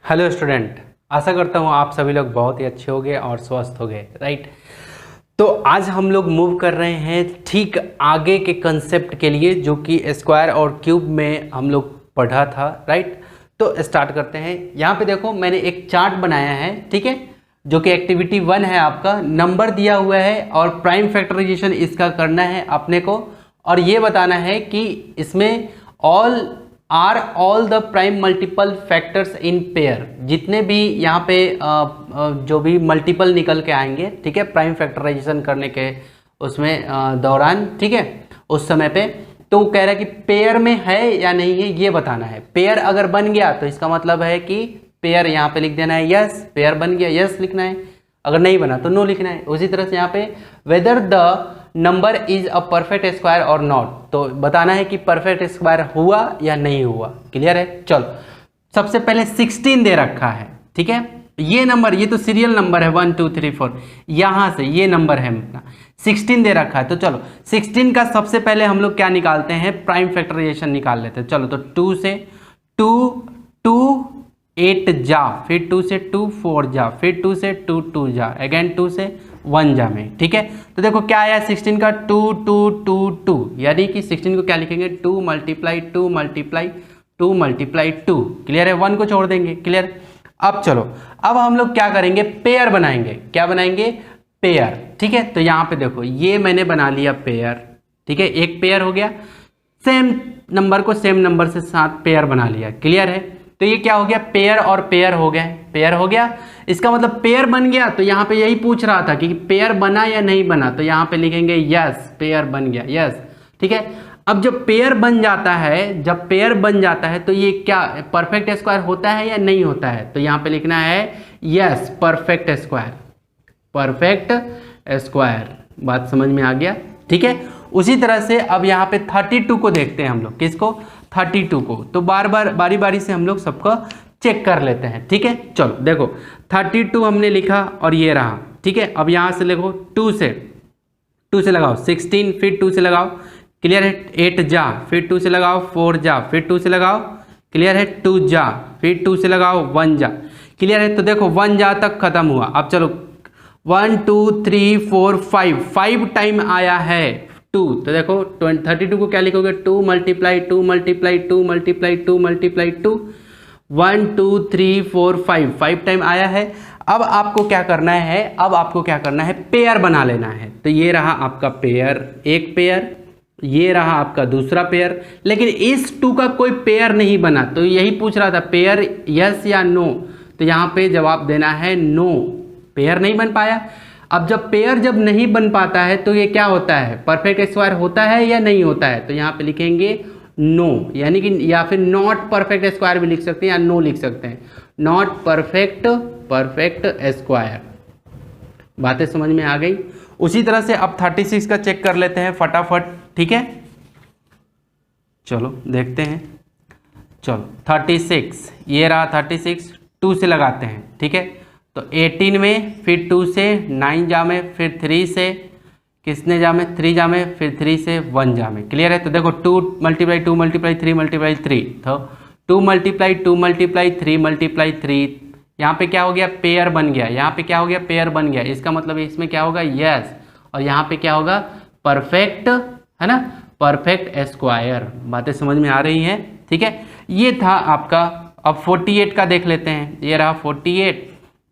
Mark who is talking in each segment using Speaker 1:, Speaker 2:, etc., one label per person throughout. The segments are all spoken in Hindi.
Speaker 1: हेलो स्टूडेंट, आशा करता हूँ आप सभी लोग बहुत ही अच्छे होंगे और स्वस्थ होंगे, राइट। तो आज हम लोग मूव कर रहे हैं ठीक आगे के कंसेप्ट के लिए, जो कि स्क्वायर और क्यूब में हम लोग पढ़ा था, राइट। तो स्टार्ट करते हैं। यहाँ पे देखो, मैंने एक चार्ट बनाया है, ठीक है, जो कि एक्टिविटी 1 है। आपका नंबर दिया हुआ है और प्राइम फैक्टराइजेशन इसका करना है अपने को, और ये बताना है कि इसमें all the prime multiple factors in pair, जितने भी यहाँ पे जो भी मल्टीपल निकल के आएंगे, ठीक है, प्राइम फैक्टराइजेशन करने के उसमें दौरान, ठीक है, उस समय पे, तो कह रहा है कि पेयर में है या नहीं है ये बताना है। पेयर अगर बन गया तो इसका मतलब है कि पेयर यहाँ पे लिख देना है यस, पेयर बन गया यस लिखना है, अगर नहीं बना तो नो लिखना है। उसी तरह से यहाँ पे whether the number is a perfect square और नॉट, तो बताना है कि परफेक्ट स्क्वायर हुआ या नहीं हुआ। क्लियर है? चलो, सबसे पहले 16 दे रखा है, ठीक है। ये नंबर, ये तो सीरियल नंबर है 1 2 3 4, यहां से ये नंबर है अपना 16 दे रखा है। तो चलो 16 का सबसे पहले हम लोग क्या निकालते हैं, प्राइम फैक्टराइजेशन निकाल लेते हैं। चलो, तो 2 से 2 8 जा, फिर 2 से 2 4 जा, फिर 2 से 2 2 जा, अगेन 2 से 1 जा में, ठीक है। तो देखो क्या आया 16 का 2 2 2 2, यानी कि 16 को क्या लिखेंगे 2 मल्टीप्लाई 2 मल्टीप्लाई 2 मल्टीप्लाई 2। क्लियर है? 1 को छोड़ देंगे। क्लियर? अब चलो, अब हम लोग क्या करेंगे, पेयर बनाएंगे। क्या बनाएंगे? पेयर, ठीक है। तो यहाँ पे देखो, ये मैंने बना लिया पेयर, ठीक है, एक पेयर हो गया। सेम नंबर को सेम नंबर से साथ पेयर बना लिया। क्लियर है? तो ये क्या हो गया, पेयर और पेयर हो गए, पेयर हो गया। इसका मतलब पेयर बन गया। तो यहाँ पे यही पूछ रहा था कि पेयर बना या नहीं बना, तो यहाँ पे लिखेंगे यस, पेयर बन गया, यस, ठीक है। अब जब पेयर बन जाता है, जब पेयर बन जाता है तो ये क्या परफेक्ट स्क्वायर होता है या नहीं होता है, तो यहाँ पे लिखना है yes, perfect square, perfect square. बात समझ में आ गया? ठीक है। उसी तरह से अब यहाँ पे 32 को देखते हैं हम लोग, किसको, 32 को। तो बारी बारी से हम लोग सबको चेक कर लेते हैं, ठीक है। चलो देखो, 32 हमने लिखा और ये रहा, ठीक है। अब यहाँ से देखो 2 से लगाओ 16, फिर 2 से लगाओ, क्लियर है, 8 जा, फिर 2 से लगाओ 4 जा, फिर 2 से लगाओ, क्लियर है, 2 जा, फिर 2 से लगाओ 1 जा, क्लियर है। तो देखो 1 जा तक खत्म हुआ। अब चलो 1 2 3 4 5 टाइम आया है 2, तो देखो 32 को क्या लिखोगे, 2 multiply 2 multiply 2 multiply 2 multiply 2, 1 2 3 4 5 time आया है। अब आपको क्या करना है, अब आपको क्या करना है, पेयर बना लेना है। तो ये रहा आपका पेयर, एक पेयर, ये रहा आपका दूसरा पेयर, लेकिन इस 2 का कोई पेयर नहीं बना। तो यही पूछ रहा था पेयर यस या नो, तो यहाँ पे जवाब देना है नो, पेयर नहीं बन पाया। अब जब पेयर जब नहीं बन पाता है तो ये क्या होता है, परफेक्ट स्क्वायर होता है या नहीं होता है, तो यहाँ पे लिखेंगे नो, यानी कि या फिर नॉट परफेक्ट स्क्वायर भी लिख सकते हैं या नो लिख सकते हैं, नॉट परफेक्ट स्क्वायर। बातें समझ में आ गई? उसी तरह से अब 36 का चेक कर लेते हैं फटाफट, ठीक है। चलो देखते हैं। चलो 36, ये रहा 36, 2 से लगाते हैं, ठीक है। तो 18 में, फिर 2 से 9 जा में, फिर 3 से किसने जा में, 3 जा में, फिर 3 से 1 जा में। क्लियर है? तो देखो 2 मल्टीप्लाई 2 मल्टीप्लाई 3 मल्टीप्लाई 3, तो 2 मल्टीप्लाई 2 मल्टीप्लाई 3 मल्टीप्लाई 3, यहाँ पे क्या हो गया, पेयर बन गया। यहाँ पे क्या हो गया, पेयर बन गया। इसका मतलब इसमें क्या होगा, यस, और यहाँ पे क्या होगा, परफेक्ट, है ना, परफेक्ट स्क्वायर। बातें समझ में आ रही हैं? ठीक है, ये था आपका। अब 48 का देख लेते हैं, ये रहा 48,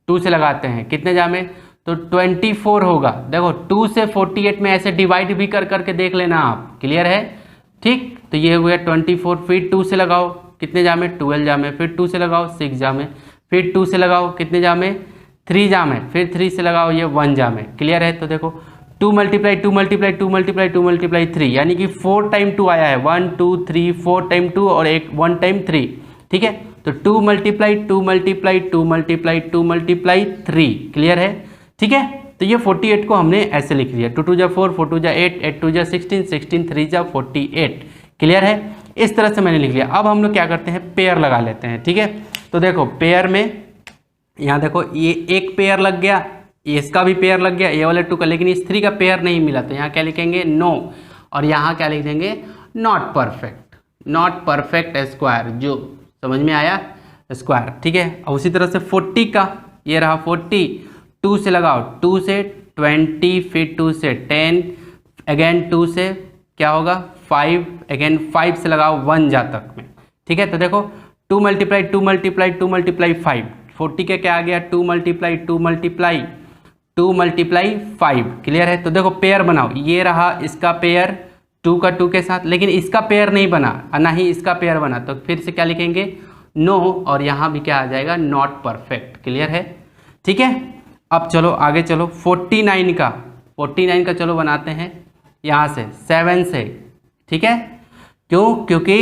Speaker 1: 2 से लगाते हैं, कितने जा में, तो 24 होगा। देखो 2 से 48 में ऐसे डिवाइड भी कर करके देख लेना आप। क्लियर है? ठीक, तो ये हो गया 24, फिर 2 से लगाओ, कितने जा में, 12 जा में, फिर 2 से लगाओ 6 जा में, फिर 2 से लगाओ कितने जा में, 3 जा में, फिर 3 से लगाओ ये 1 जा में। क्लियर है? तो देखो 2 मल्टीप्लाई 2 मल्टीप्लाई 2 मल्टीप्लाई 2 मल्टीप्लाई 3, यानी कि 4 टाइम 2 आया है, 1 2 3 4 टाइम 2 और 1 टाइम 3, ठीक है। तो 2 multiply 2 multiply 2 multiply 2 multiply 3, clear है? ठीक है। तो ये 48 को हमने ऐसे लिख लिया, 2 2 जा 4, 4 2 जा 8, 8 2 जा 16, 16 3 जा 48। क्लियर है? इस तरह से मैंने लिख लिया। अब हम लोग क्या करते हैं, पेयर लगा लेते हैं, ठीक है। तो देखो पेयर में, यहाँ देखो ये एक पेयर लग गया, इसका भी पेयर लग गया, ये वाले 2 का, लेकिन इस 3 का पेयर नहीं मिला, तो यहाँ क्या लिखेंगे, नो, और यहाँ क्या लिख देंगे, नॉट परफेक्ट स्क्वायर। जो समझ में आया, स्क्वायर, ठीक है। और उसी तरह से 40 का ये रहा 40, 2 से लगाओ, 2 से 20, फिर 2 से 10, अगेन 2 से क्या होगा 5, अगेन 5 से लगाओ 1 जा तक में, ठीक है। तो देखो 2 मल्टीप्लाई 2 मल्टीप्लाई 2 मल्टीप्लाई 5, 40 का क्या आ गया 2 मल्टीप्लाई 2 मल्टीप्लाई 2 मल्टीप्लाई 5, क्लियर है। तो देखो पेयर बनाओ, ये रहा इसका पेयर 2 का 2 के साथ, लेकिन इसका पेयर नहीं बना ना ही इसका पेयर बना, तो फिर से क्या लिखेंगे नो, और यहाँ भी क्या आ जाएगा नॉट परफेक्ट, क्लियर है, ठीक है। अब चलो आगे चलो 49 का चलो बनाते हैं यहाँ से 7 से, ठीक है। क्यों, क्योंकि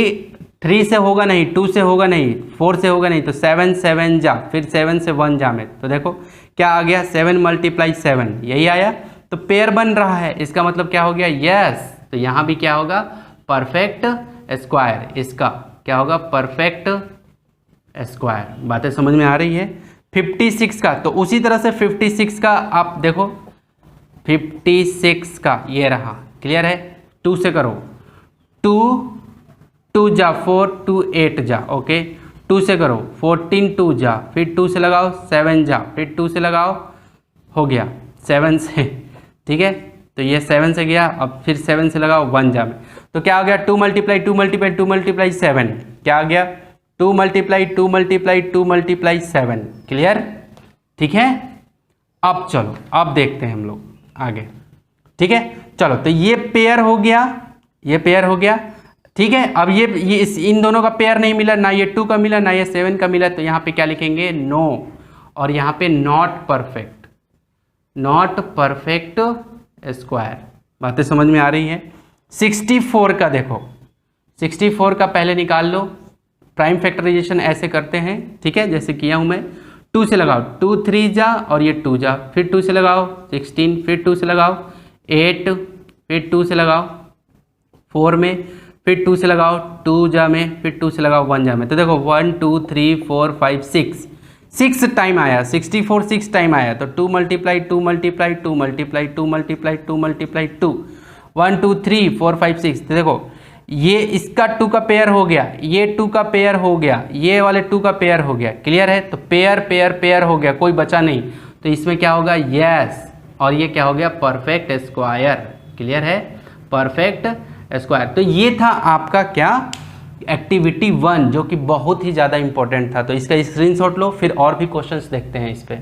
Speaker 1: 3 से होगा नहीं, 2 से होगा नहीं, 4 से होगा नहीं, तो 7 7 जा, फिर 7 से 1 जा में, तो देखो क्या आ गया 7 मल्टीप्लाई 7, यही आया। तो पेयर बन रहा है, इसका मतलब क्या हो गया यस, तो यहाँ भी क्या होगा परफेक्ट स्क्वायर, इसका क्या होगा परफेक्ट स्क्वायर। बातें समझ में आ रही है। 56 का, तो उसी तरह से 56 का आप देखो 56 का ये रहा, क्लियर है। 2 से करो, 2 जा 4, 2 8 जा, ओके। 2 से करो 14, 2 जा, फिर 2 से लगाओ 7 जा, फिर 2 से लगाओ, हो गया 7 से, ठीक है। तो ये 7 से गया, अब फिर 7 से लगाओ 1 जा में, तो क्या हो गया 2 मल्टीप्लाई 2 मल्टीप्लाई 2 मल्टीप्लाई 7, क्या आ गया 2 मल्टीप्लाई 2 मल्टीप्लाई 2 मल्टीप्लाई 7, क्लियर, ठीक है। अब चलो अब देखते हैं हम लोग आगे, ठीक है। चलो तो ये पेयर हो गया, ये पेयर हो गया, ठीक है। अब ये इन दोनों का पेयर नहीं मिला, ना ये 2 का मिला ना ये 7 का मिला, तो यहाँ पे क्या लिखेंगे नो, और यहाँ पे not perfect, not perfect square. बातें समझ में आ रही हैं। 64 का देखो, 64 का पहले निकाल लो, प्राइम फैक्टराइजेशन ऐसे करते हैं, ठीक है, जैसे किया हूँ मैं। 2 से लगाओ 2 3 जा, और ये 2 जा, फिर 2 से लगाओ 16, फिर 2 से लगाओ 8, फिर 2 से लगाओ 4 में, फिर 2 से लगाओ 2 जा में, फिर 2 से लगाओ 1 जा में। तो देखो 1 2 3 4 5 6 टाइम आया, 64 6 टाइम आया, तो 2 multiply 2 multiply 2 multiply 2 multiply 2 multiply 2, 1 2 3 4 5 6। तो देखो ये इसका 2 का पेयर हो गया, ये 2 का पेयर हो गया, ये वाले 2 का पेयर हो गया, क्लियर है। तो पेयर पेयर पेयर हो गया, कोई बचा नहीं, तो इसमें क्या होगा यस, और ये क्या हो गया परफेक्ट स्क्वायर, क्लियर है, परफेक्ट स्क्वायर। तो ये था आपका क्या एक्टिविटी 1, जो कि बहुत ही ज़्यादा इंपॉर्टेंट था। तो इसका स्क्रीनशॉट लो, फिर और भी क्वेश्चंस देखते हैं इस पे।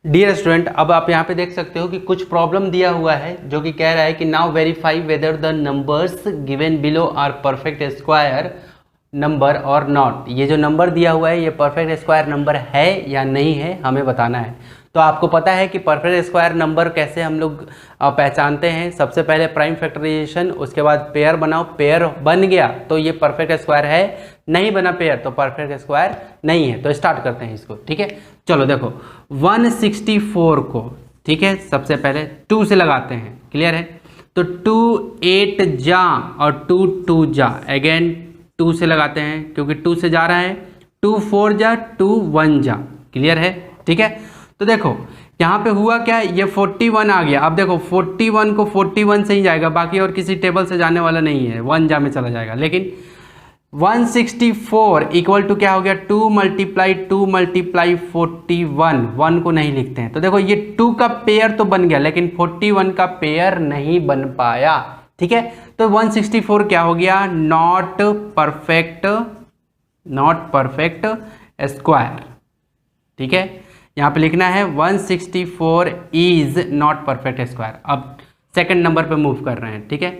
Speaker 1: डियर स्टूडेंट, अब आप यहाँ पे देख सकते हो कि कुछ प्रॉब्लम दिया हुआ है, जो कि कह रहा है कि now verify whether the numbers given below are perfect square number और नॉट। ये जो नंबर दिया हुआ है ये परफेक्ट स्क्वायर नंबर है या नहीं है, हमें बताना है। तो आपको पता है कि परफेक्ट स्क्वायर नंबर कैसे हम लोग पहचानते हैं। सबसे पहले प्राइम फैक्टराइजेशन, उसके बाद पेयर बनाओ, पेयर बन गया तो ये परफेक्ट स्क्वायर है, नहीं बना पेयर तो परफेक्ट स्क्वायर नहीं है। तो स्टार्ट करते हैं इसको, ठीक है। चलो देखो 164 को, ठीक है, सबसे पहले 2 से लगाते हैं, क्लियर है। तो 2 8 जा और 2 2 जा, अगेन 2 से लगाते हैं क्योंकि 2 से जा रहा है, 2 4 जा 2 1 जा, क्लियर है, ठीक है। तो देखो यहाँ पे हुआ क्या, ये 41 आ गया। अब देखो 41 को 41 से ही जाएगा, बाकी और किसी टेबल से जाने वाला नहीं है, 1 जा में चला जाएगा। लेकिन 164 इक्वल टू क्या हो गया 2 मल्टीप्लाई 2 मल्टीप्लाई 41, 1 को नहीं लिखते हैं। तो देखो ये 2 का पेयर तो बन गया, लेकिन 41 का पेयर नहीं बन पाया, ठीक है। तो 164 क्या हो गया नॉट परफेक्ट स्क्वायर, ठीक है। यहाँ पे लिखना है 164 इज नॉट परफेक्ट स्क्वायर। अब सेकंड नंबर पे मूव कर रहे हैं, ठीक है।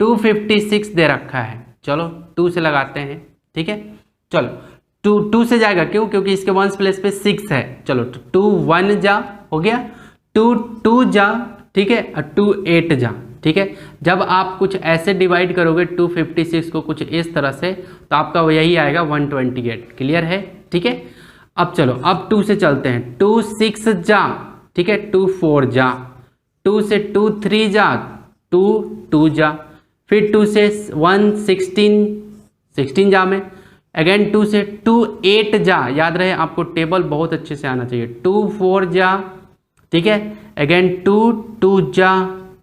Speaker 1: 256 दे रखा है, चलो 2 से लगाते हैं, ठीक है। चलो 2 से जाएगा, क्यों, क्योंकि इसके 1 प्लेस पे 6 है। चलो 2 1 जा हो गया, 2 2 जा, ठीक है, और 2 8 जा, ठीक है। जब आप कुछ ऐसे डिवाइड करोगे 256 को कुछ इस तरह से, तो आपका यही आएगा 128, क्लियर है, ठीक है। अब चलो अब 2 से चलते हैं, 2 6 जा, ठीक है, 2 4 जा, 2 से 2 3 जा, 2 2 जा, फिर 2 से 1 16 जा में, अगेन 2 से 2 8 जा, याद रहे आपको टेबल बहुत अच्छे से आना चाहिए, 2 4 जा, ठीक है, अगेन 2 2 जा,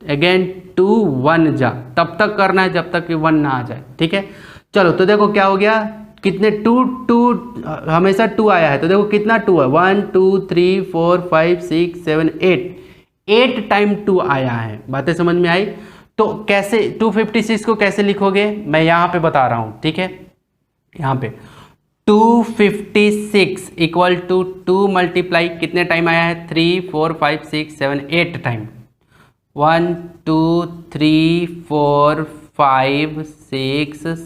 Speaker 1: अगेन 2 1 जा, तब तक करना है जब तक कि 1 ना आ जाए, ठीक है। चलो तो देखो क्या हो गया कितने 2 हमेशा 2 आया है, तो देखो कितना 2 है, 1 2 3 4 5 6 7 8 टाइम 2 आया है। बातें समझ में आई? तो कैसे 256 को कैसे लिखोगे मैं यहाँ पे बता रहा हूँ, ठीक है। यहाँ पे 256 इक्वल टू 2 मल्टीप्लाई कितने टाइम आया है, 3 4 5 6 7 8 टाइम, 1 2 3 4 5 6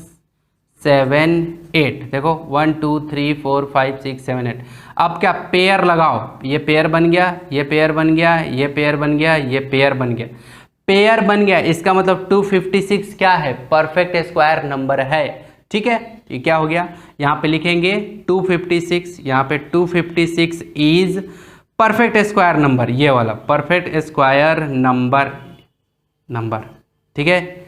Speaker 1: 7 8, देखो 1 2 3 4 5 6 7 8। अब क्या पेयर लगाओ, ये पेयर बन गया, ये पेयर बन गया, ये पेयर बन गया, ये पेयर बन गया, पेयर बन गया। इसका मतलब 256 क्या है, परफेक्ट स्क्वायर नंबर है, ठीक है। ये क्या हो गया, यहाँ पे लिखेंगे 256, यहाँ पे 256 इज परफेक्ट स्क्वायर नंबर, ये वाला परफेक्ट स्क्वायर नंबर, ठीक है।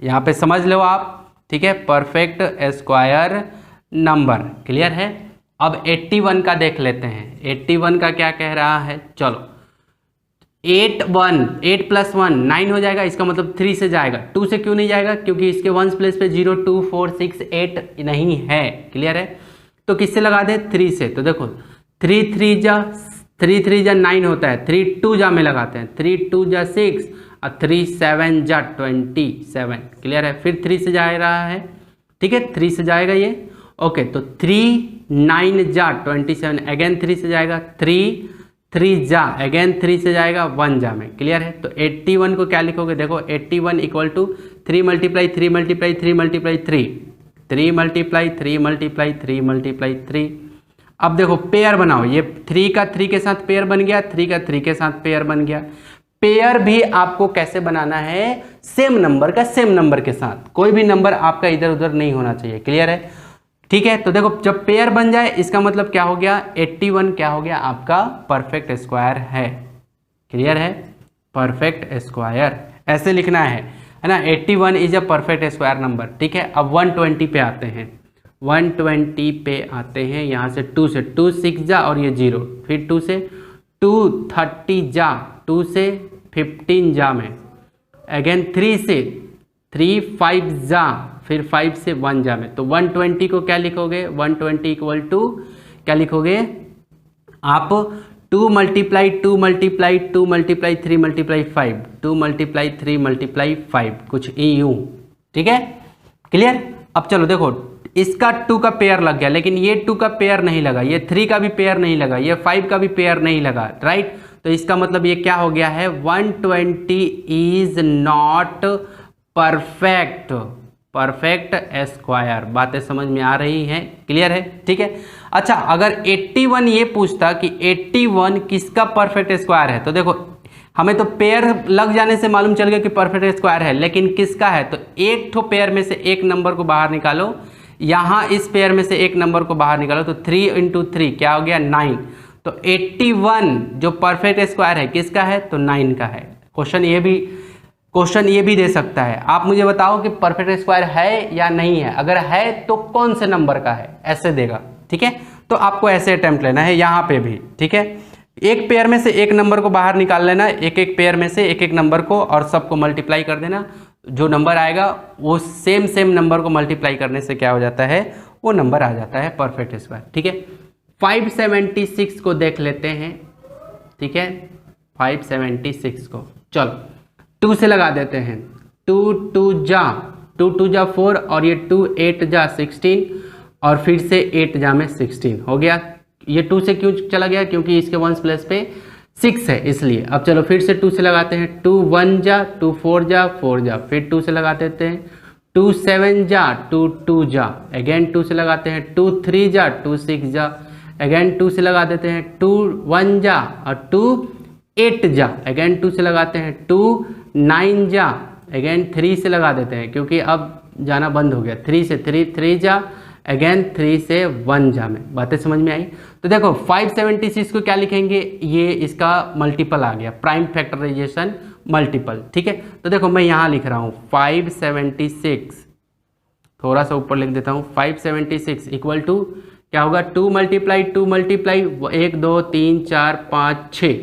Speaker 1: यहाँ पे समझ लो आप, ठीक है, परफेक्ट स्क्वायर नंबर, क्लियर है। अब 81 का देख लेते हैं, 81 का क्या कह रहा है, चलो 8 + 1 9 हो जाएगा, इसका मतलब 3 से जाएगा, 2 से क्यों नहीं जाएगा, क्योंकि इसके 1s प्लेस पे 0 2 4 6 8 नहीं है, क्लियर है। तो किससे लगा दे, 3 से। तो देखो 3 3 जा 9 होता है, 3 2 जा में लगाते हैं, 3 2 जा 6 और 3 7 जा 27, क्लियर है। फिर 3 से जा रहा है, ठीक है, 3 से जाएगा ये, ओके। तो 3 9 जा 27, अगेन 3 से जाएगा, 3 जा अगेन 3 से जाएगा 1 जा में, क्लियर है। तो 81 को क्या लिखोगे, देखो 81 equal to 3 multiply 3 multiply 3 multiply 3 3 multiply 3 multiply 3 multiply 3। अब देखो पेयर बनाओ, ये 3 का 3 के साथ पेयर बन गया, 3 का 3 के साथ पेयर बन गया। पेयर भी आपको कैसे बनाना है, सेम नंबर का सेम नंबर के साथ, कोई भी नंबर आपका इधर उधर नहीं होना चाहिए, क्लियर है, ठीक है। तो देखो जब पेयर बन जाए इसका मतलब क्या हो गया, 81 क्या हो गया आपका परफेक्ट स्क्वायर है, क्लियर है, परफेक्ट स्क्वायर ऐसे लिखना है ना। 81 is a perfect square number, ठीक है। अब 120 पे आते हैं, 120 पे आते हैं, यहाँ से 2 से 2 6 जा और ये 0, फिर 2 से 2 30 जा, 2 से 15 जा में, अगेन 3 से 3 5 जा, फिर 5 से 1 जा में। तो 120 को क्या लिखोगे, 120 इक्वल टू क्या लिखोगे आप, 2 multiply 2 multiply 2 multiply 3 multiply 5, 2 multiply 3 multiply 5, कुछ यूं, ठीक है, क्लियर। अब चलो देखो इसका 2 का पेयर लग गया, लेकिन ये 2 का पेयर नहीं लगा, ये 3 का भी पेयर नहीं लगा, ये 5 का भी पेयर नहीं लगा, राइट। तो इसका मतलब ये क्या हो गया है, 120 इज नॉट परफेक्ट स्क्वायर। बातें समझ में आ रही हैं, क्लियर है, ठीक है। अच्छा अगर 81 ये पूछता कि 81 किसका परफेक्ट स्क्वायर है, तो देखो हमें तो पेयर लग जाने से मालूम चल गया कि परफेक्ट स्क्वायर है, लेकिन किसका है, तो एक ठो पेयर में से एक नंबर को बाहर निकालो, यहाँ इस पेयर में से एक नंबर को बाहर निकालो, तो 3 × 3 क्या हो गया 9। तो 81 जो परफेक्ट स्क्वायर है किसका है, तो 9 का है। क्वेश्चन ये भी दे सकता है, आप मुझे बताओ कि परफेक्ट स्क्वायर है या नहीं है, अगर है तो कौन से नंबर का है, ऐसे देगा, ठीक है। तो आपको ऐसे अटेम्प्ट लेना है यहाँ पे भी, ठीक है। एक पेयर में से एक नंबर को बाहर निकाल लेना, एक पेयर में से एक नंबर को, और सबको मल्टीप्लाई कर देना, जो नंबर आएगा वो सेम नंबर को मल्टीप्लाई करने से क्या हो जाता है, वो नंबर आ जाता है परफेक्ट स्क्वायर, ठीक है। 576 को देख लेते हैं, ठीक है, 576 को चलो 2 से लगा देते हैं, 2 2 जा 4 और ये 2 8 जा 16 और फिर से 8 जा में 16 हो गया। ये 2 से क्यों चला गया, क्योंकि इसके 1s प्लेस पे 6 है इसलिए। अब चलो फिर से 2 से लगाते हैं, 2 1 जा 2 4 जा 4 जा, फिर 2 से लगा देते हैं, 2 7 जा 2 2 जा, अगेन 2 से लगाते हैं, 2 3 जा 2 6 जा, अगेन 2 से लगा देते हैं, 2 1 जा और 2 8 जा, अगेन 2 से लगाते हैं, 2 9 जा, अगेन 3 से लगा देते हैं क्योंकि अब जाना बंद हो गया, 3 से 3 जा, अगेन 3 से 1 जा में। बातें समझ में आई। तो देखो 576 को क्या लिखेंगे, ये इसका मल्टीपल आ गया, प्राइम फैक्टराइजेशन मल्टीपल, ठीक है। तो देखो मैं यहाँ लिख रहा हूँ 576, थोड़ा सा ऊपर लिख देता हूँ, 576 इक्वल टू क्या होगा, 2 मल्टीप्लाई 1 2 3 4 5 6,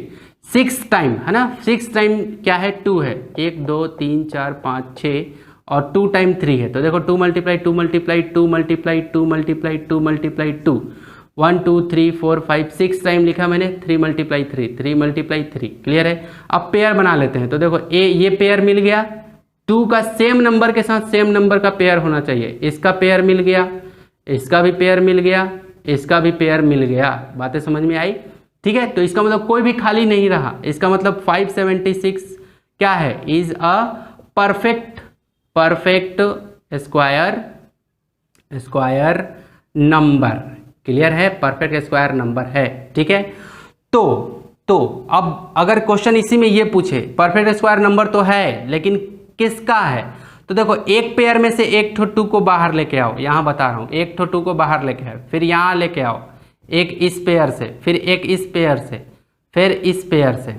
Speaker 1: 6 टाइम है ना, 6 टाइम क्या है 2 है, 1 2 3 4 5 6 और 2 टाइम 3 है, तो देखो 2 multiply 2 multiply 2 multiply 2 multiply 2 multiply 2, 1 2 3 4 5 6 time लिखा मैंने, 3 मल्टीप्लाई 3 3 मल्टीप्लाई 3, क्लियर है। अब पेयर बना लेते हैं, तो देखो ये पेयर मिल गया, 2 का सेम नंबर के साथ सेम नंबर का पेयर होना चाहिए, इसका पेयर मिल गया, इसका भी पेयर मिल गया, इसका भी पेयर मिल गया, बातें समझ में आई, ठीक है। तो इसका मतलब कोई भी खाली नहीं रहा, इसका मतलब 576 क्या है, is a perfect square number, clear है, परफेक्ट स्क्वायर नंबर है, ठीक है। तो अब अगर क्वेश्चन इसी में ये पूछे परफेक्ट स्क्वायर नंबर तो है लेकिन किसका है, तो देखो एक पेयर में से एक ठो 2 को बाहर लेके आओ, यहां बता रहा हूं, एक ठो 2 को बाहर लेके आओ, फिर यहां लेके आओ, एक इस पेयर से, फिर एक इस पेयर से, फिर इस पेयर से,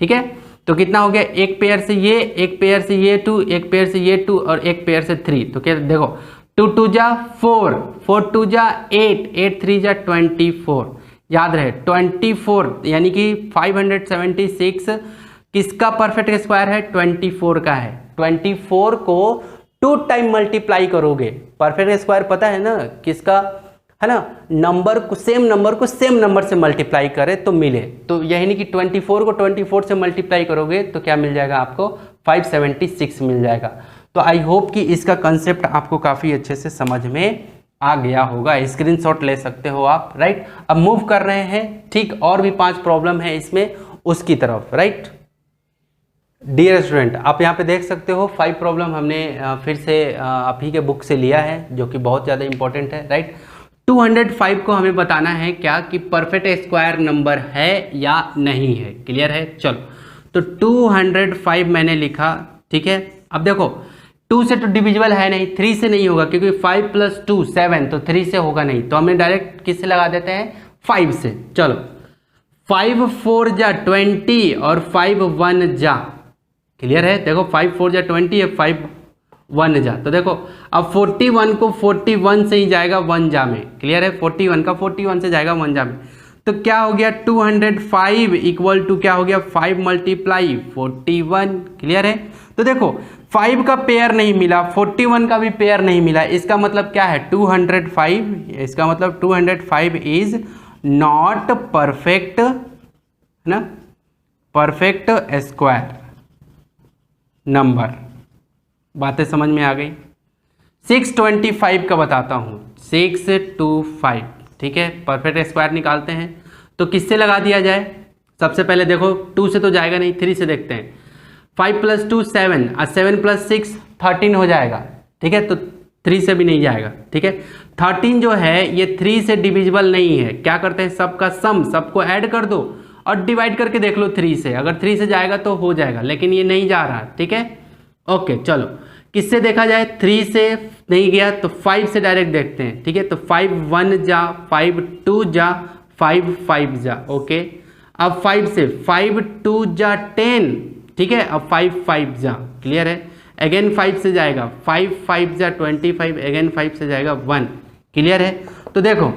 Speaker 1: ठीक है। तो कितना हो गया, एक पेयर से ये, एक पेयर से ये 2, एक पेयर से ये 2 और एक पेयर से 3, तो क्या देखो 2 2 जा 4, 4 2 जा 8, 8 3 जा 24, याद रहे 24 यानी कि 576 किसका परफेक्ट स्क्वायर है, 24 का है। 24 को 2 टाइम मल्टीप्लाई करोगे, परफेक्ट स्क्वायर पता है ना किसका है ना, नंबर को सेम नंबर से मल्टीप्लाई करे तो मिले, तो यही नहीं कि 24 को 24 से मल्टीप्लाई करोगे तो क्या मिल जाएगा आपको, 576 मिल जाएगा। तो आई होप कि इसका कंसेप्ट आपको काफ़ी अच्छे से समझ में आ गया होगा, स्क्रीनशॉट ले सकते हो आप, राइट। अब मूव कर रहे हैं, ठीक, और भी 5 प्रॉब्लम है इसमें उसकी तरफ, राइट। डियर स्टूडेंट, आप यहाँ पे देख सकते हो 5 प्रॉब्लम हमने फिर से आप ही के बुक से लिया है, जो कि बहुत ज़्यादा इंपॉर्टेंट है, राइट। 205 को हमें बताना है क्या कि परफेक्ट स्क्वायर नंबर है या नहीं है, क्लियर है। चलो तो 205 मैंने लिखा, ठीक है। अब देखो 2 से तो डिविजिबल है नहीं, 3 से नहीं होगा क्योंकि 5 + 2 7, तो 3 से होगा नहीं, तो हमें डायरेक्ट किससे लगा देते हैं, 5 से। चलो 5 4 जा 20 और 5 1 जा, क्लियर है। देखो 5 4 जा 20 है, 5 1 जा, तो देखो अब 41 को 41 से ही जाएगा 1 जा में, क्लियर है। 41 का 41 से जाएगा 1 जा में, तो क्या हो गया 205 इक्वल टू क्या हो गया 5 मल्टीप्लाई 41, क्लियर है। तो देखो 5 का पेयर नहीं मिला, 41 का भी पेयर नहीं मिला, इसका मतलब क्या है 205, इसका मतलब 205 इज नॉट परफेक्ट, है ना, परफेक्ट स्क्वायर नंबर, बातें समझ में आ गई। 625 का बताता हूँ, 625, ठीक है। परफेक्ट स्क्वायर निकालते हैं तो किससे लगा दिया जाए, सबसे पहले देखो 2 से तो जाएगा नहीं, 3 से देखते हैं। 5 + 2 7 और 7 + 6 13 हो जाएगा, ठीक है। तो 3 से भी नहीं जाएगा, ठीक है। 13 जो है ये 3 से डिविजिबल नहीं है, क्या करते हैं सबका सम, सबको ऐड कर दो और डिवाइड करके देख लो 3 से, अगर 3 से जाएगा तो हो जाएगा, लेकिन ये नहीं जा रहा, ठीक है। ओके चलो किससे देखा जाए, 3 से नहीं गया तो 5 से डायरेक्ट देखते हैं, ठीक है। तो 5 1 जा, 5 2 जा, 5 5 जा, ओके। अब 5 से 5 2 जा 10, ठीक है। अब 5 5 जा, क्लियर है। अगेन 5 से जाएगा, 5 5 जा 25, अगेन 5 से जाएगा 1, क्लियर है। तो देखो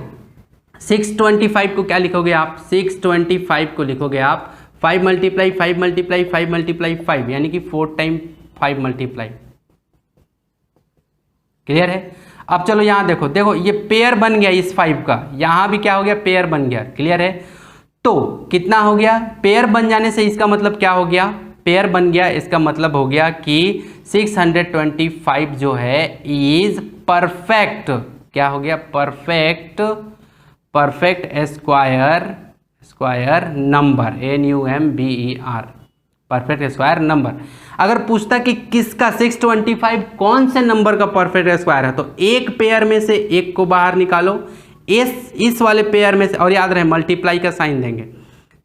Speaker 1: 625 को क्या लिखोगे आप, 625 को लिखोगे आप 5 मल्टीप्लाई 5 मल्टीप्लाई 5 मल्टीप्लाई 5, यानी कि 4 टाइम 5 मल्टीप्लाई, क्लियर है। अब चलो यहां देखो, देखो ये पेयर बन गया इस 5 का, यहां भी क्या हो गया, पेयर बन गया, क्लियर है। तो कितना हो गया, पेयर बन जाने से इसका मतलब क्या हो गया, पेयर बन गया, इसका मतलब हो गया कि 625 जो है इज परफेक्ट, क्या हो गया, perfect square number, NUMBER, perfect square number. अगर पूछता कि किसका 625 कौन से नंबर का परफेक्ट स्क्वायर है, तो एक पेयर में से एक को बाहर निकालो, इस वाले पेयर में से, और याद रहे मल्टीप्लाई का साइन देंगे,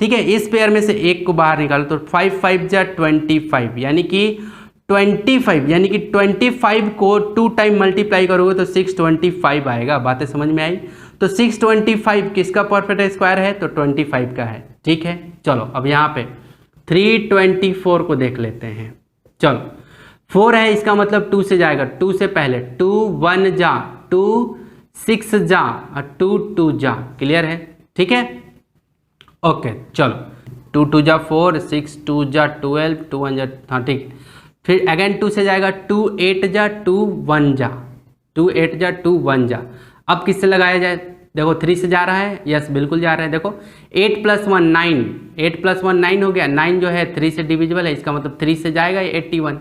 Speaker 1: ठीक है। इस पेयर में से एक को बाहर निकालो, तो 5 5 जा 25, यानी कि 25, यानी कि 25 को 2 टाइम मल्टीप्लाई करोगे तो 625 आएगा, बातें समझ में आई। तो 625 किसका परफेक्ट स्क्वायर है, तो 25 का है, ठीक है। चलो अब यहाँ पे 324 को देख लेते हैं। चलो 4 है, इसका मतलब 2 से जाएगा, 2 से पहले 2 1 जा, 2 6 जा और 2 2 जा, क्लियर है, ठीक है। ओके चलो 2 2 जा 4, 6 2 जा 12, 2 1 जा, हाँ ठीक। फिर अगेन 2 से जाएगा, 2 8 जा 2 1 जा, 2 8 जा 2 1 जा। अब किससे लगाया जाए, देखो 3 से जा रहा है, यस बिल्कुल जा रहा है। देखो 8 + 1 9, 8 + 1 9 हो गया, 9 जो है 3 से डिविजिबल है, इसका मतलब 3 से जाएगा ये 81,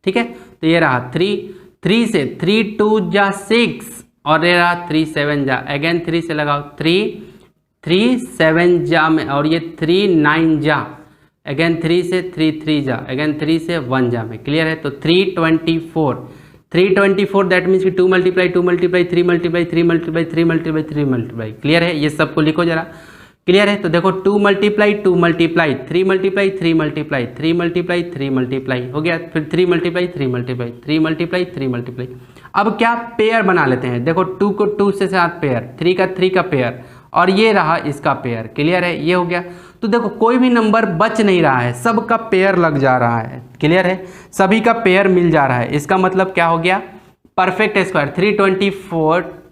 Speaker 1: ठीक है। तो ये रहा 3 से 3 2 जा 6 और ये रहा 3 7 जा, अगेन 3 से लगाओ, 3 7 जा में, और ये 3 9 जा, अगेन 3 से 3 3 जा, अगेन 3 से 1 जा में, क्लियर है। तो 324 दैट मीन्स कि 2 × 2 × 3 × 3 × 3 × 3 × 3 × 3 मल्टीप्लाई, क्लियर है। ये सबको लिखो जरा, क्लियर है। तो देखो 2 × 2 × 3 × 3 × 3 × 3 मल्टीप्लाई हो गया, फिर 3 × 3 × 3 अब क्या पेयर बना लेते हैं। देखो 2 को 2 से साथ पेयर, 3 का 3 का पेयर, और ये रहा इसका पेयर, क्लियर है। ये हो गया। तो देखो कोई भी नंबर बच नहीं रहा है, सबका पेयर लग जा रहा है, क्लियर है, सभी का पेयर मिल जा रहा है। इसका मतलब क्या हो गया, परफेक्ट स्क्वायर।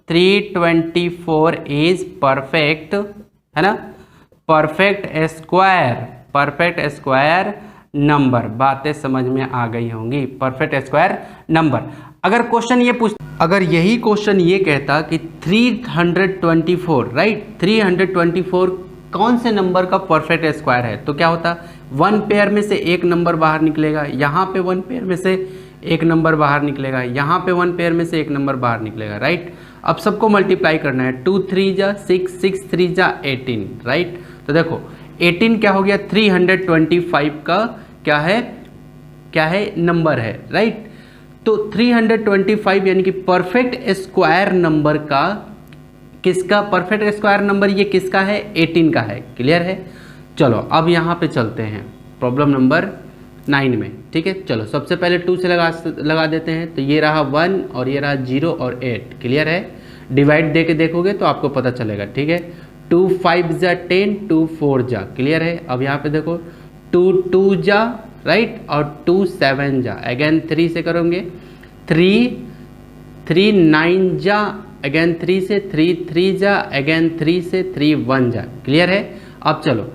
Speaker 1: 324 इज परफेक्ट, है ना, परफेक्ट स्क्वायर नंबर। बातें समझ में आ गई होंगी, परफेक्ट स्क्वायर नंबर। अगर क्वेश्चन ये अगर यही क्वेश्चन ये कहता कि 324, राइट, 324 कौन से नंबर का परफेक्ट स्क्वायर है, तो क्या होता, 1 पेयर में से एक नंबर बाहर निकलेगा, यहाँ पे 1 पेयर में से एक नंबर बाहर निकलेगा, यहाँ पे 1 पेयर में से एक नंबर बाहर निकलेगा, राइट। अब सबको मल्टीप्लाई करना है, 2 3 जा 6, 6 3 जा 18, राइट। तो देखो 18 क्या हो गया, 325 का क्या है नंबर है, राइट। तो 325 यानी कि परफेक्ट स्क्वायर नंबर का, किसका परफेक्ट स्क्वायर नंबर, ये किसका है, 18 का है, क्लियर है। चलो अब यहाँ पे चलते हैं प्रॉब्लम नंबर 9 में, ठीक है। चलो सबसे पहले 2 से लगा देते हैं। तो ये रहा 1 और ये रहा 0 और 8, क्लियर है। डिवाइड दे के देखोगे तो आपको पता चलेगा, ठीक है। 2 5 जा 10, 2 4 जा, क्लियर है। अब यहाँ पे देखो 2 2 जा, राइट, और 2 7 जा, अगेन 3 से करोगे, 3 9 जा, अगेन 3 से 3 3 जा, अगेन 3 से 3 1 जा, क्लियर है। अब चलो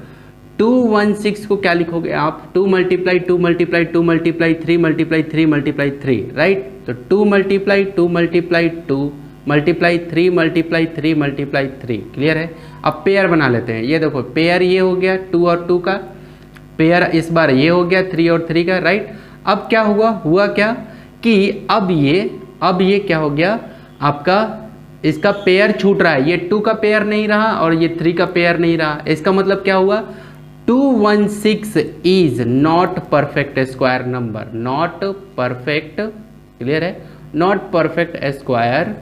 Speaker 1: 216 को क्या लिखोगे आप, 2 × 2 × 2 × 2 × 3 × 3 × 3, राइट। तो 2 × 2 × 2 × 2 3 × 3, क्लियर है। अब पेयर बना लेते हैं। ये देखो पेयर ये हो गया 2 और 2 का पेयर, इस बार ये हो गया 3 और 3 का, राइट। अब क्या हुआ क्या कि अब ये क्या हो गया आपका, इसका पेयर छूट रहा है, ये 2 का पेयर नहीं रहा और ये 3 का पेयर नहीं रहा। इसका मतलब क्या हुआ, 216 is not perfect square number, not perfect, clear है, नॉट परफेक्ट स्क्वायर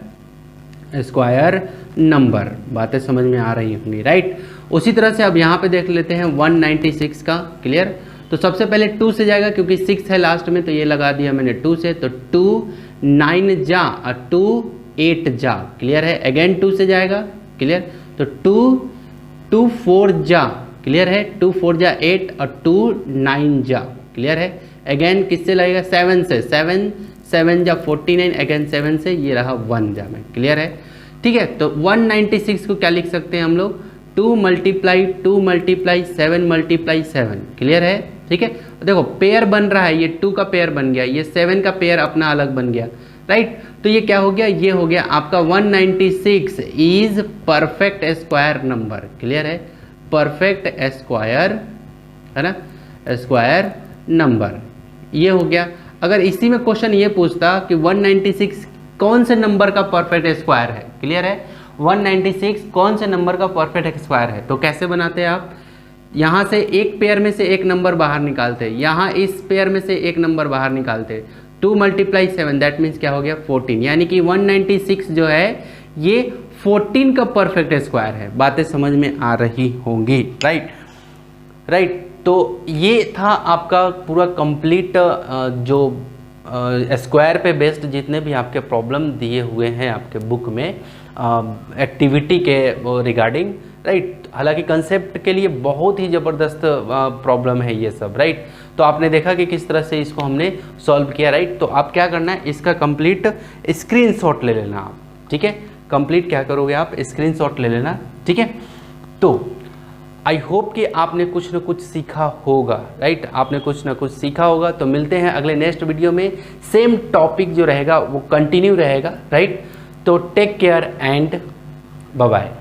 Speaker 1: नंबर। बातें समझ में आ रही होंगी, राइट। उसी तरह से अब यहाँ पे देख लेते हैं 196 का, क्लियर। तो सबसे पहले 2 से जाएगा क्योंकि 6 है लास्ट में, तो ये लगा दिया मैंने 2 से। तो 2 9 जा और 2 8 जा, क्लियर है। अगेन 2 से जाएगा, क्लियर। तो 2 4 जा, क्लियर है, 2 4 जा 8 और 2 9 जा, क्लियर है। अगेन किससे लगेगा, 7 से, 7 जा 49, अगेन 7 से, ये रहा 1 जा में, क्लियर है, ठीक है। तो 196 को क्या लिख सकते हैं हम लोग, 2 × 2 × 7 × 7, क्लियर है, ठीक है। देखो पेयर बन रहा है, ये 2 का पेयर बन गया, ये 7 का पेयर अपना अलग बन गया, राइट। तो ये क्या हो गया, ये हो गया आपका 196 is perfect square number, clear है, परफेक्ट स्क्वायर, है ना, स्क्वायर नंबर, ये हो गया। अगर इसी में क्वेश्चन ये पूछता कि 196 कौन से नंबर का परफेक्ट स्क्वायर है, क्लियर है, 196 कौन से नंबर का परफेक्ट स्क्वायर है, तो कैसे बनाते हैं आप, यहाँ से एक पेयर में से एक नंबर बाहर निकालते, यहाँ इस पेयर में से एक नंबर बाहर निकालते, 2 × 7 दैट मीन्स क्या हो गया 14, यानी कि 196 जो है ये 14 का परफेक्ट स्क्वायर है। बातें समझ में आ रही होंगी, राइट। तो ये था आपका पूरा कंप्लीट जो स्क्वायर पे बेस्ड जितने भी आपके प्रॉब्लम दिए हुए हैं आपके बुक में एक्टिविटी के रिगार्डिंग, राइट। हालांकि कंसेप्ट के लिए बहुत ही ज़बरदस्त प्रॉब्लम है ये सब, राइट। तो आपने देखा कि किस तरह से इसको हमने सॉल्व किया, राइट। तो आप क्या करना है, इसका कंप्लीट स्क्रीनशॉट ले लेना आप, ठीक है। कंप्लीट क्या करोगे आप, स्क्रीनशॉट ले लेना, ठीक है। तो आई होप कि आपने कुछ ना कुछ सीखा होगा, राइट। आपने कुछ ना कुछ सीखा होगा। तो मिलते हैं अगले नेक्स्ट वीडियो में, सेम टॉपिक जो रहेगा वो कंटिन्यू रहेगा, राइट। तो take care and bye bye.